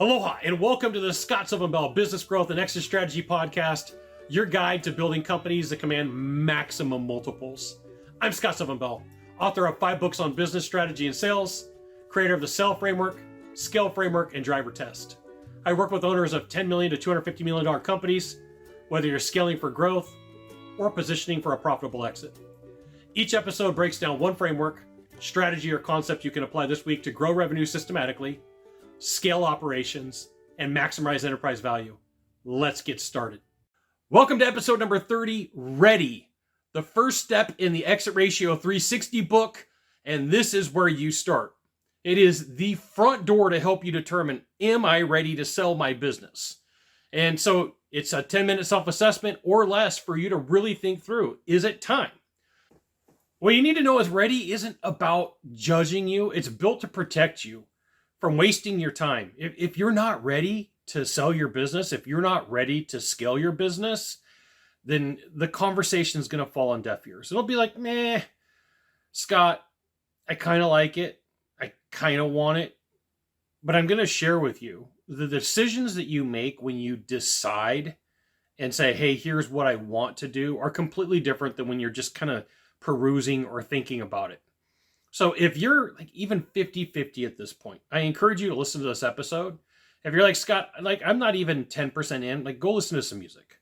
Aloha, and welcome to the Sylvan Bell Business Growth and Exit Strategy Podcast, your guide to building companies that command maximum multiples. I'm Sylvan Bell, author of 5 books on business strategy and sales, creator of the Sell Framework, Scale Framework, and Driver Test. I work with owners of $10 million to $250 million companies, whether you're scaling for growth or positioning for a profitable exit. Each episode breaks down one framework, strategy, or concept you can apply this week to grow revenue systematically, scale operations, and maximize enterprise value. Let's get started. Welcome to episode number 30, Ready, the first step in the Exit Ratio 360 book, and this is where you start. It is the front door to help you determine, am I ready to sell my business? And so it's a 10-minute self-assessment or less for you to really think through, is it time? What you need to know is ready isn't about judging you. It's built to protect you from wasting your time. If you're not ready to sell your business, if you're not ready to scale your business, then the conversation is going to fall on deaf ears. It'll be like, meh, Scott, I kind of like it. I kind of want it. But I'm going to share with you the decisions that you make when you decide and say, hey, here's what I want to do are completely different than when you're just kind of perusing or thinking about it. So if you're like even 50-50 at this point, I encourage you to listen to this episode. If you're like, Scott, like I'm not even 10% in, like go listen to some music.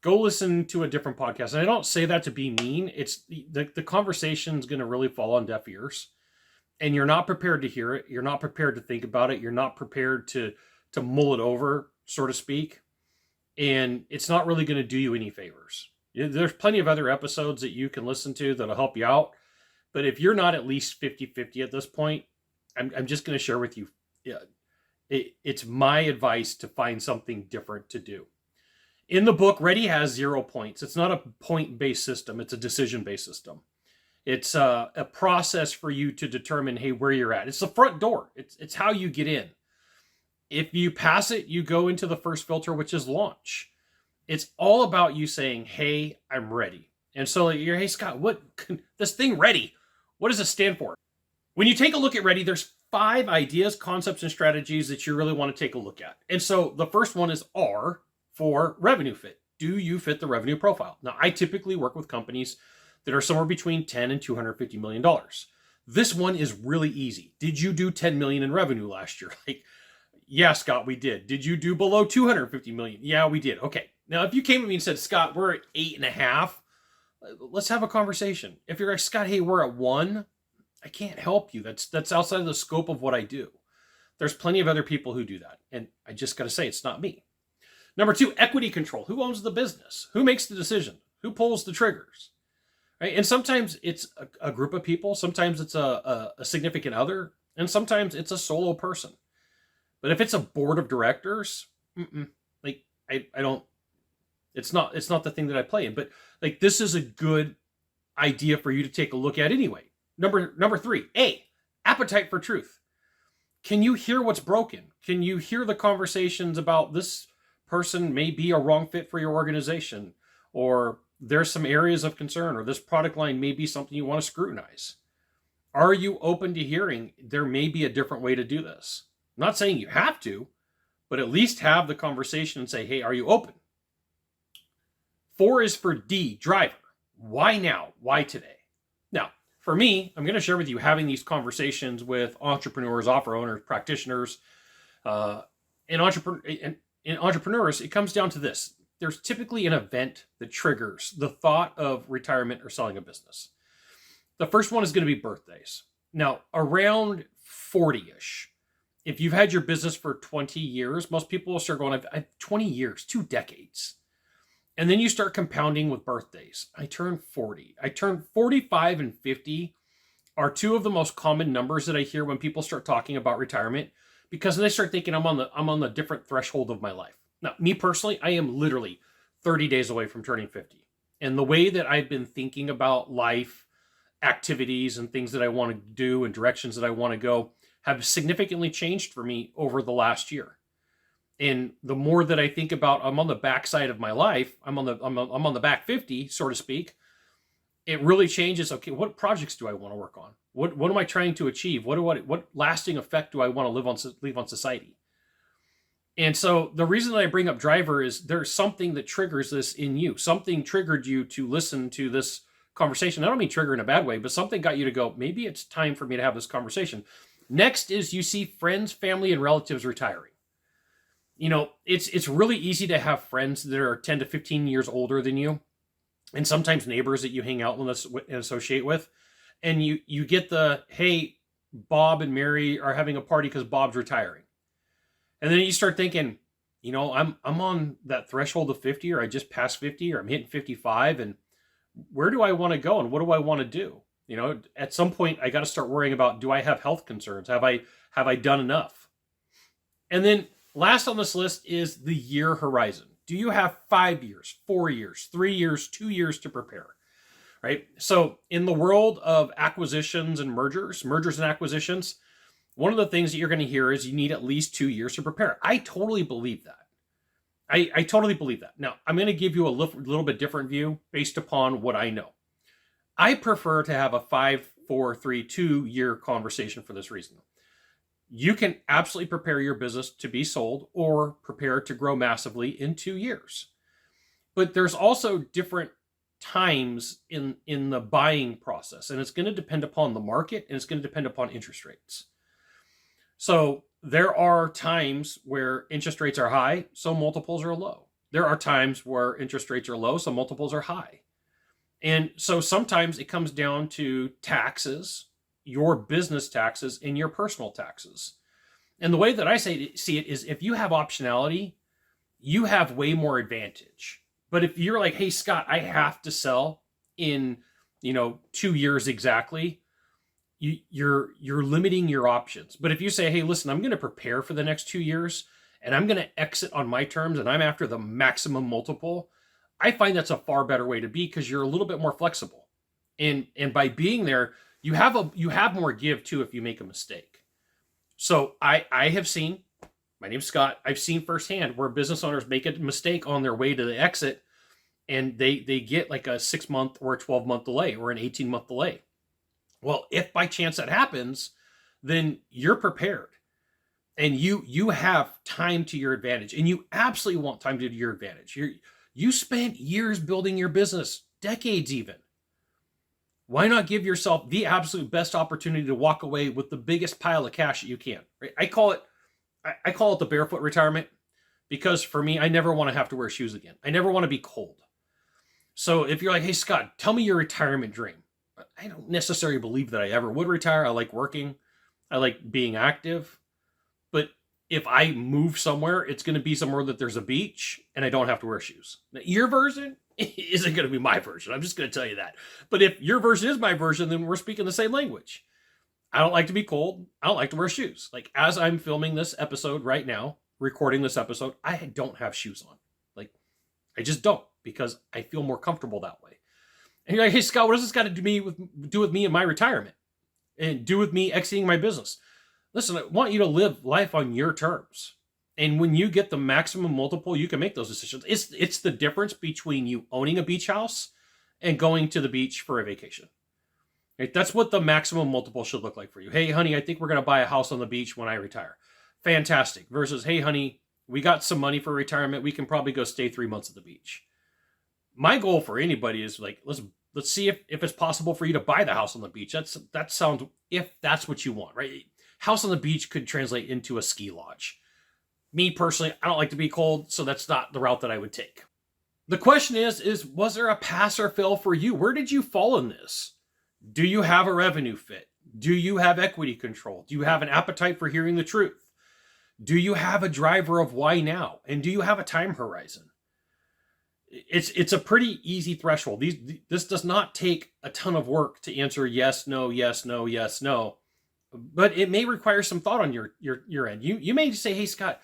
Go listen to a different podcast. And I don't say that to be mean. It's the conversation is going to really fall on deaf ears. And you're not prepared to hear it. You're not prepared to think about it. You're not prepared to mull it over, so to speak. And it's not really going to do you any favors. There's plenty of other episodes that you can listen to that'll help you out. But if you're not at least 50-50 at this point, I'm just going to share with you, it's my advice to find something different to do. In the book, Ready has 0 points. It's not a point-based system. It's a decision-based system. It's a process for you to determine, hey, where you're at. It's the front door. It's how you get in. If you pass it, you go into the first filter, which is launch. It's all about you saying, hey, I'm ready. And so you're, hey, Scott, what this thing Ready, what does it stand for? When you take a look at Ready, there's 5 ideas, concepts, and strategies that you really want to take a look at. And so the first one is R for revenue fit. Do you fit the revenue profile? Now, I typically work with companies that are somewhere between $10 and $250 million. This one is really easy. Did you do 10 million in revenue last year? Like, yeah, Scott, we did. Did you do below 250 million? Yeah, we did. Okay. Now, if you came to me and said, Scott, we're at 8.5, let's have a conversation. If you're like, Scott, hey, we're at 1, I can't help you. That's outside of the scope of what I do. There's plenty of other people who do that. And I just got to say, it's not me. Number 2, equity control. Who owns the business? Who makes the decision? Who pulls the triggers? Right? And sometimes it's a group of people. Sometimes it's a significant other. And sometimes it's a solo person. But if it's a board of directors, like I don't, it's not the thing that I play in. But like this is a good idea for you to take a look at anyway. Number 3, A, appetite for truth. Can you hear what's broken? Can you hear the conversations about this person may be a wrong fit for your organization, or there's some areas of concern, or this product line may be something you want to scrutinize? Are you open to hearing there may be a different way to do this? I'm not saying you have to, but at least have the conversation and say, hey, are you open? 4 is for D, driver. Why now? Why today? Now, for me, I'm going to share with you having these conversations with entrepreneurs, offer owners, practitioners, and entrepreneurs, it comes down to this. There's typically an event that triggers the thought of retirement or selling a business. The first one is going to be birthdays. Now, around 40-ish, if you've had your business for 20 years, most people will start going, I've 20 years, 2 decades. And then you start compounding with birthdays. I turned 40. I turned 45 and 50 are 2 of the most common numbers that I hear when people start talking about retirement, because they start thinking I'm on the different threshold of my life. Now, me personally, I am literally 30 days away from turning 50. And the way that I've been thinking about life, activities, and things that I want to do and directions that I want to go have significantly changed for me over the last year. And the more that I think about, I'm on the backside of my life, I'm on the back 50, so to speak. It really changes. Okay, what projects do I want to work on? What am I trying to achieve? What lasting effect do I want to leave on society? And so the reason that I bring up driver is there's something that triggers this in you. Something triggered you to listen to this conversation. I don't mean trigger in a bad way, but something got you to go, maybe it's time for me to have this conversation. Next is you see friends, family, and relatives retiring. You know, it's really easy to have friends that are 10 to 15 years older than you, and sometimes neighbors that you hang out with and associate with. And you get the, hey, Bob and Mary are having a party because Bob's retiring. And then you start thinking, you know, I'm on that threshold of 50, or I just passed 50, or I'm hitting 55, and where do I want to go and what do I want to do? You know, at some point I got to start worrying about, do I have health concerns? Have I done enough? And then last on this list is the year horizon. Do you have 5 years, 4 years, 3 years, 2 years to prepare? Right? So in the world of acquisitions and mergers and acquisitions, one of the things that you're going to hear is you need at least 2 years to prepare. I totally believe that. I totally believe that. Now, I'm going to give you a little bit different view based upon what I know. I prefer to have a 5, 4, 3, 2 year conversation for this reason. You can absolutely prepare your business to be sold or prepare to grow massively in 2 years. But there's also different times in the buying process, and it's going to depend upon the market, and it's going to depend upon interest rates. So there are times where interest rates are high, so multiples are low. There are times where interest rates are low, so multiples are high. And so sometimes it comes down to taxes, your business taxes and your personal taxes. And the way that I see it is, if you have optionality, you have way more advantage. But if you're like, hey, Scott, I have to sell in, 2 years exactly, you're limiting your options. But if you say, hey, listen, I'm going to prepare for the next 2 years and I'm going to exit on my terms and I'm after the maximum multiple, I find that's a far better way to be, because you're a little bit more flexible. And by being there, you have more give too if you make a mistake. So I have seen, my name's Scott, I've seen firsthand where business owners make a mistake on their way to the exit, and they get like a 6-month or a 12-month delay or an 18-month delay. Well, if by chance that happens, then you're prepared and you have time to your advantage, and you absolutely want time to your advantage. You spent years building your business, decades even. Why not give yourself the absolute best opportunity to walk away with the biggest pile of cash that you can? Right? I call it the barefoot retirement, because for me, I never want to have to wear shoes again. I never want to be cold. So if you're like, hey, Scott, tell me your retirement dream. I don't necessarily believe that I ever would retire. I like working. I like being active. But if I move somewhere, it's going to be somewhere that there's a beach and I don't have to wear shoes. Now, your version isn't going to be my version. I'm just going to tell you that. But if your version is my version, then we're speaking the same language. I don't like to be cold. I don't like to wear shoes. Like, as I'm filming this episode right now, recording this episode, I don't have shoes on. Like, I just don't, because I feel more comfortable that way. And you're like, hey, Scott, what does this got to do with me and my retirement, and do with me exiting my business? Listen, I want you to live life on your terms. And when you get the maximum multiple, you can make those decisions. It's the difference between you owning a beach house and going to the beach for a vacation. Right? That's what the maximum multiple should look like for you. Hey, honey, I think we're going to buy a house on the beach when I retire. Fantastic. Versus, hey, honey, we got some money for retirement. We can probably go stay 3 months at the beach. My goal for anybody is like, let's see if it's possible for you to buy the house on the beach. That sounds, if that's what you want, right? House on the beach could translate into a ski lodge. Me personally, I don't like to be cold, so that's not the route that I would take. The question is was there a pass or fail for you? Where did you fall in this? Do you have a revenue fit? Do you have equity control? Do you have an appetite for hearing the truth? Do you have a driver of why now? And do you have a time horizon? It's a pretty easy threshold. This does not take a ton of work to answer yes, no, yes, no, yes, no. But it may require some thought on your end. You may say, hey, Scott,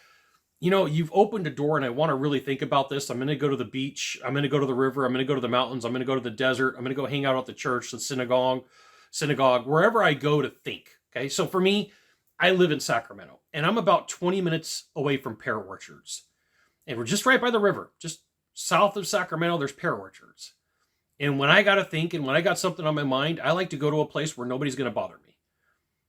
you've opened a door and I want to really think about this. I'm going to go to the beach. I'm going to go to the river. I'm going to go to the mountains. I'm going to go to the desert. I'm going to go hang out at the church, the synagogue, wherever I go to think. Okay. So for me, I live in Sacramento and I'm about 20 minutes away from pear orchards. And we're just right by the river, just south of Sacramento. There's pear orchards. And when I got to think and when I got something on my mind, I like to go to a place where nobody's going to bother me.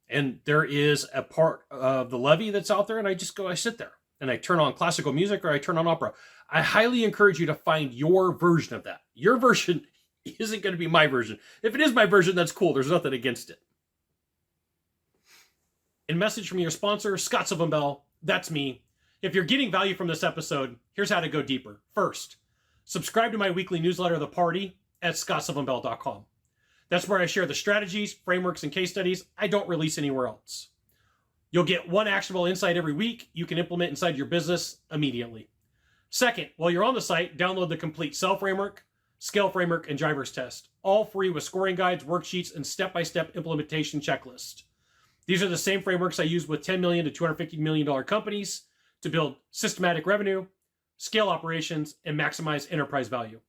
And there is a part of the levee that's out there, and I sit there and I turn on classical music or I turn on opera. I highly encourage you to find your version of that. Your version isn't going to be my version. If it is my version, that's cool. There's nothing against it. In message from your sponsor, Scott Sylvan Bell, that's me. If you're getting value from this episode, here's how to go deeper. First, subscribe to my weekly newsletter, The Party, at scottsylvanbell.com. That's where I share the strategies, frameworks, and case studies I don't release anywhere else. You'll get one actionable insight every week you can implement inside your business immediately. Second, while you're on the site, download the complete Cell Framework, Scale Framework, and Drivers Test, all free with scoring guides, worksheets, and step-by-step implementation checklist. These are the same frameworks I use with $10 million to $250 million companies to build systematic revenue, scale operations, and maximize enterprise value.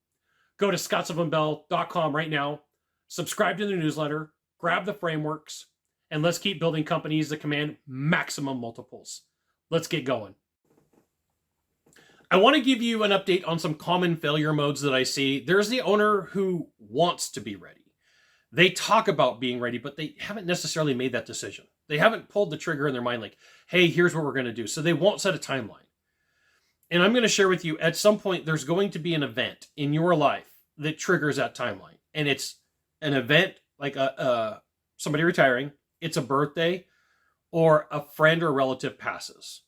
Go to scottsylvanbell.com right now, subscribe to the newsletter, grab the frameworks, and let's keep building companies that command maximum multiples. Let's get going. I want to give you an update on some common failure modes that I see. There's the owner who wants to be ready. They talk about being ready, but they haven't necessarily made that decision. They haven't pulled the trigger in their mind like, hey, here's what we're going to do. So they won't set a timeline. And I'm going to share with you, at some point, there's going to be an event in your life that triggers that timeline. And it's an event like somebody retiring, it's a birthday, or a friend or relative passes,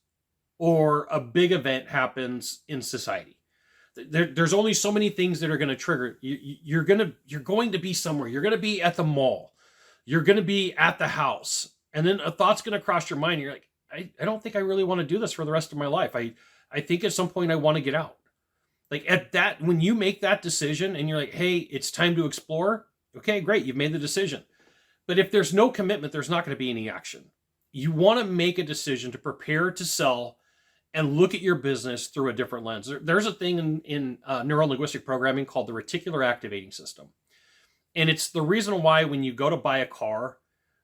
or a big event happens in society. There's only so many things that are going to trigger. You're going to be somewhere. You're going to be at the mall. You're going to be at the house. And then a thought's going to cross your mind. You're like, I don't think I really want to do this for the rest of my life. I think at some point I want to get out. Like at that, when you make that decision and you're like, hey, it's time to explore. Okay, great. You've made the decision. But if there's no commitment, there's not going to be any action. You want to make a decision to prepare to sell and look at your business through a different lens. There's a thing in neuro-linguistic programming called the reticular activating system. And it's the reason why when you go to buy a car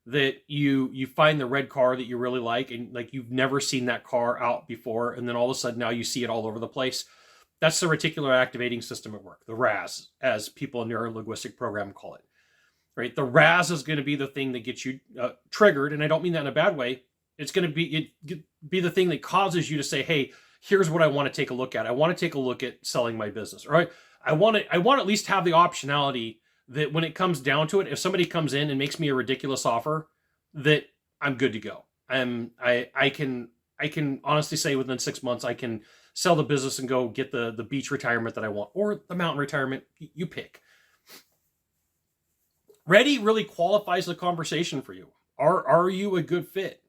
that you find the red car that you really like and like you've never seen that car out before. And then all of a sudden now you see it all over the place. That's the reticular activating system at work, the RAS, as people in neuro-linguistic programming call it. Right? The RAS is going to be the thing that gets you triggered. And I don't mean that in a bad way. It's going to be the thing that causes you to say, hey, here's what I want to take a look at. I want to take a look at selling my business. All right. I want to at least have the optionality that when it comes down to it, if somebody comes in and makes me a ridiculous offer, that I'm good to go. I can honestly say within 6 months, I can sell the business and go get the beach retirement that I want, or the mountain retirement, you pick. Ready really qualifies the conversation for you. Are you a good fit?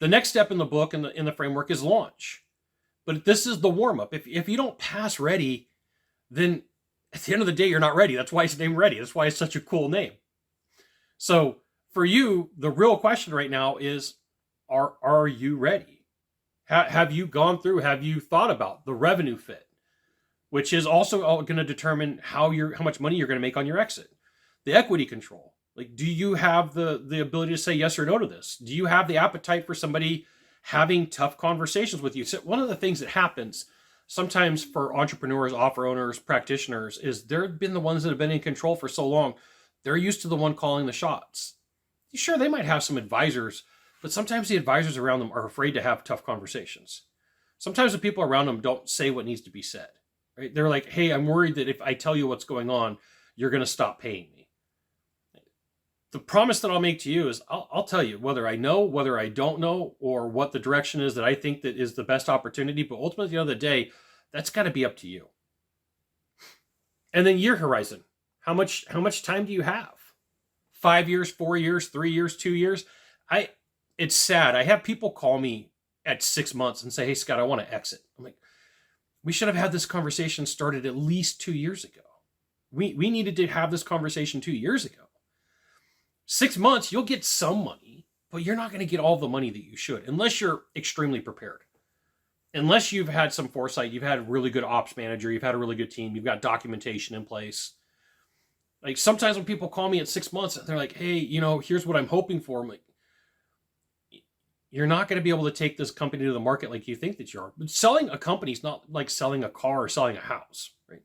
The next step in the book and in the framework is launch. But this is the warm-up. If you don't pass ready, then at the end of the day, you're not ready. That's why it's named Ready. That's why it's such a cool name. So for you, the real question right now is, are you ready? Have you gone through, have you thought about the revenue fit, which is also going to determine how much money you're going to make on your exit. The equity control. Like, do you have the ability to say yes or no to this? Do you have the appetite for somebody having tough conversations with you? So one of the things that happens sometimes for entrepreneurs, offer owners, practitioners is they've been the ones that have been in control for so long. They're used to the one calling the shots. Sure, they might have some advisors, but sometimes the advisors around them are afraid to have tough conversations. Sometimes the people around them don't say what needs to be said. Right? They're like, hey, I'm worried that if I tell you what's going on, you're going to stop paying me. The promise that I'll make to you is I'll tell you whether I know, whether I don't know, or what the direction is that I think that is the best opportunity. But ultimately, at the end of the day, that's got to be up to you. And then year horizon. How much time do you have? 5 years, 4 years, 3 years, 2 years? It's sad. I have people call me at 6 months and say, hey, Scott, I want to exit. I'm like, we should have had this conversation started at least 2 years ago. We needed to have this conversation 2 years ago. 6 months, you'll get some money, but you're not going to get all the money that you should unless you're extremely prepared. Unless you've had some foresight, you've had a really good ops manager, you've had a really good team, you've got documentation in place. Like sometimes when people call me at 6 months, they're like, hey, here's what I'm hoping for. I'm like, you're not going to be able to take this company to the market like you think that you are. But selling a company is not like selling a car or selling a house, right?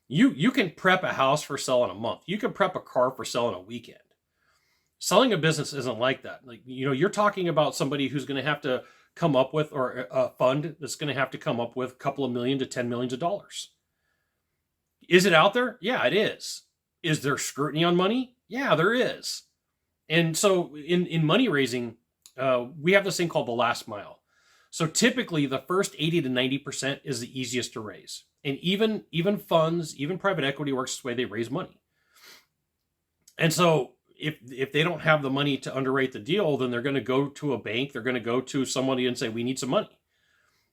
You can prep a house for selling a month. You can prep a car for selling a weekend. Selling a business isn't like that. Like, you're talking about somebody who's going to have to come up with, or a fund that's going to have to come up with a couple of million to 10 millions of dollars. Is it out there? Yeah, it is. Is there scrutiny on money? Yeah, there is. And so in money raising, we have this thing called the last mile. So typically the first 80 to 90% is the easiest to raise. And even funds, even private equity works the way they raise money. And so if they don't have the money to underwrite the deal, then they're going to go to a bank, they're going to go to somebody and say, we need some money.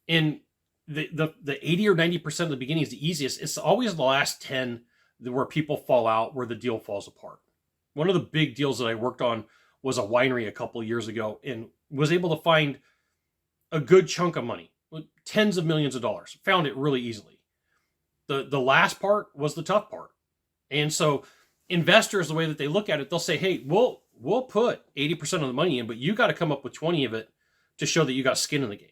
And the 80 or 90% of the beginning is the easiest. It's always the last 10 where people fall out, where the deal falls apart. One of the big deals that I worked on was a winery a couple of years ago, and was able to find a good chunk of money, tens of millions of dollars. Found it really easily. The last part was the tough part. And so investors, the way that they look at it, they'll say, hey, we'll put 80% of the money in, but you got to come up with 20 of it to show that you got skin in the game.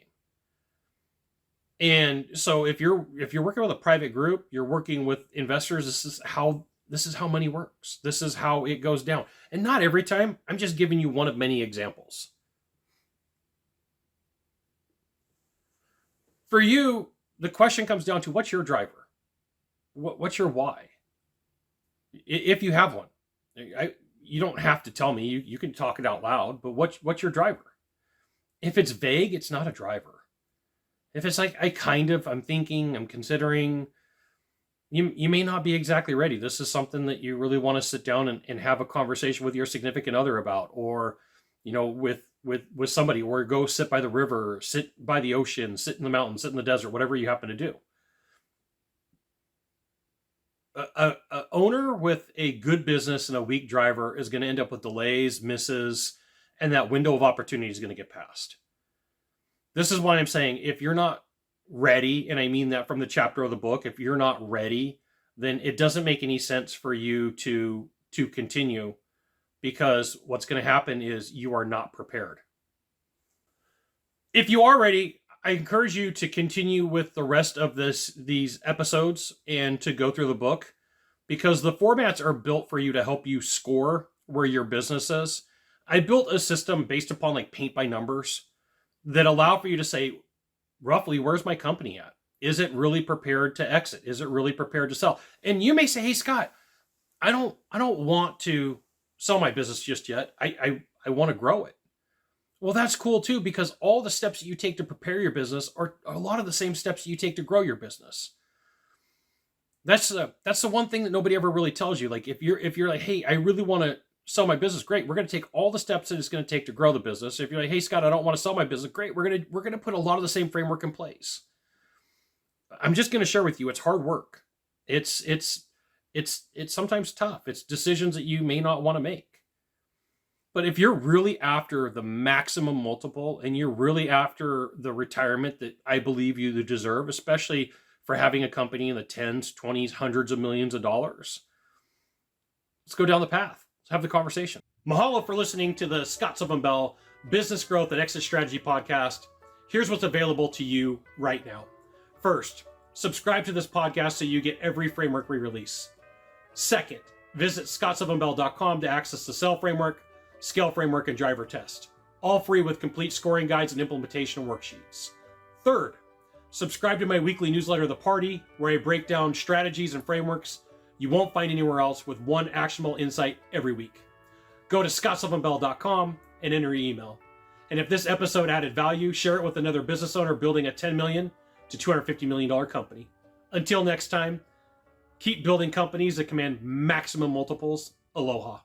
And so if you're working with a private group, you're working with investors, this is how money works. This is how it goes down. And not every time. I'm just giving you one of many examples. For you, the question comes down to, what's your driver? What's your why? If you have one, you don't have to tell me. You can talk it out loud, but what's your driver? If it's vague, it's not a driver. If it's like, I'm thinking, I'm considering, you may not be exactly ready. This is something that you really want to sit down and have a conversation with your significant other about, or, with somebody, or go sit by the river, sit by the ocean, sit in the mountains, sit in the desert, whatever you happen to do. A owner with a good business and a weak driver is going to end up with delays, misses, and that window of opportunity is going to get passed. This is why I'm saying, if you're not ready, and I mean that from the chapter of the book, if you're not ready, then it doesn't make any sense for you to continue, because what's going to happen is you are not prepared. If you are ready, I encourage you to continue with the rest of these episodes and to go through the book, because the formats are built for you to help you score where your business is. I built a system based upon like paint by numbers that allow for you to say, roughly, where's my company at? Is it really prepared to exit? Is it really prepared to sell? And you may say, hey, Scott, I don't want to sell my business just yet. I want to grow it. Well, that's cool too, because all the steps that you take to prepare your business are a lot of the same steps that you take to grow your business. That's the one thing that nobody ever really tells you. Like if you're like, hey, I really want to sell my business, great. We're going to take all the steps that it's going to take to grow the business. If you're like, hey, Scott, I don't want to sell my business, great. We're going to put a lot of the same framework in place. I'm just going to share with you, it's hard work. It's sometimes tough. It's decisions that you may not want to make. But if you're really after the maximum multiple, and you're really after the retirement that I believe you deserve, especially for having a company in the tens, 20s, hundreds of millions of dollars, let's go down the path. Let's have the conversation. Mahalo for listening to the Scott Sylvan Bell Business Growth and Exit Strategy podcast. Here's what's available to you right now. First, subscribe to this podcast so you get every framework we release. Second, visit scottsylvanbell.com to access the Sell Framework, Scale Framework, and Driver Test. All free with complete scoring guides and implementation worksheets. Third, subscribe to my weekly newsletter, The Party, where I break down strategies and frameworks you won't find anywhere else, with one actionable insight every week. Go to scottsylvanbell.com and enter your email. And if this episode added value, share it with another business owner building a $10 million to $250 million company. Until next time, keep building companies that command maximum multiples. Aloha.